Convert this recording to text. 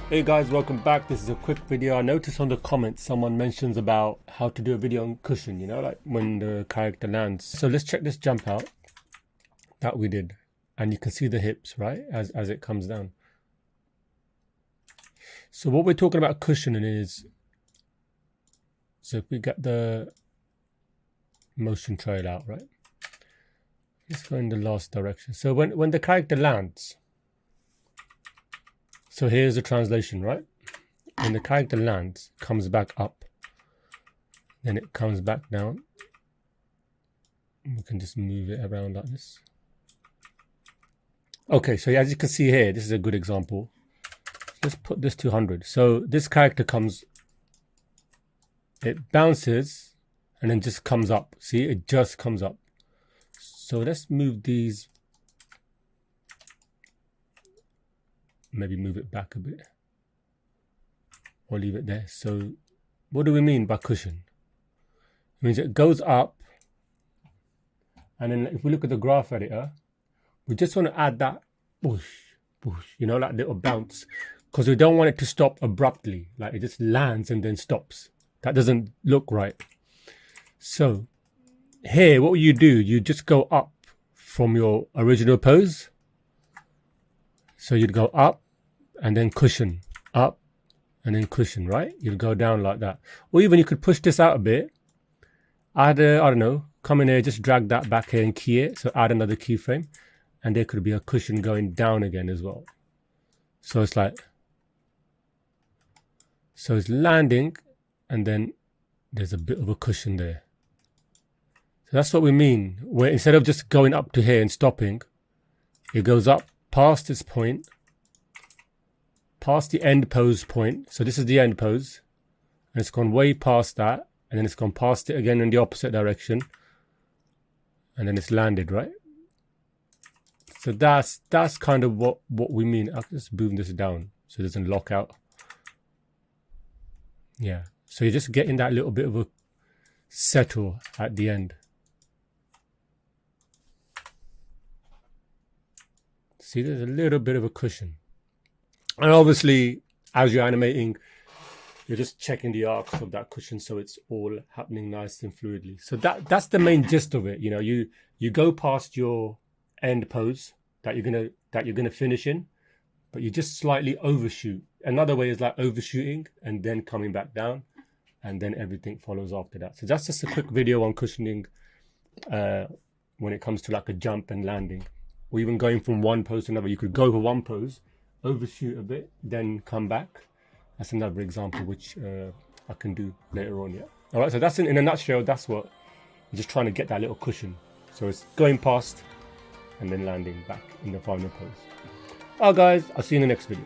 Hey guys, welcome back. This is a quick video. I noticed on the comments someone mentions about how to do a video on cushion, like when the character lands. So let's check this jump out that we did. And you can see the hips, right, as it comes down. So what we're talking about cushioning is, so if we get the motion trail out, right? Let's go in the last direction. So when the character lands, so here's the translation, right? When the character lands, comes back up, then it comes back down. We can just move it around like this. Okay, so as you can see here, this is a good example. Let's put this to 100. So this character comes, it bounces, and then just comes up. See, it just comes up. So let's move these. Maybe move it back a bit or leave it there. So what do we mean by cushion? It means it goes up, and then if we look at the graph editor, we just want to add that boosh, that little bounce, because we don't want it to stop abruptly, like it just lands and then stops. That doesn't look right. So here, what you do, you just go up from your original pose. So you'd go up and then cushion, up and then cushion, right? You'd go down like that. Or even you could push this out a bit. Add I don't know, come in here, just drag that back here and key it. So add another keyframe. And there could be a cushion going down again as well. So it's like, so it's landing and then there's a bit of a cushion there. So that's what we mean. Where instead of just going up to here and stopping, it goes up past this point, past the end pose point. So this is the end pose, and it's gone way past that, and then it's gone past it again in the opposite direction, and then it's landed, right? So that's kind of what we mean. I'll just boom this down so it doesn't lock out. Yeah, so you're just getting that little bit of a settle at the end. See, there's a little bit of a cushion. And obviously, as you're animating, you're just checking the arcs of that cushion so it's all happening nice and fluidly. So that's the main gist of it. You go past your end pose that you're gonna finish in, but you just slightly overshoot. Another way is like overshooting and then coming back down, and then everything follows after that. So that's just a quick video on cushioning when it comes to like a jump and landing. Or even going from one pose to another. You could go for one pose, overshoot a bit, then come back. That's another example which I can do later on, yeah. All right, so that's in a nutshell, that's what you're just trying to get, that little cushion. So it's going past and then landing back in the final pose. All right, guys, I'll see you in the next video.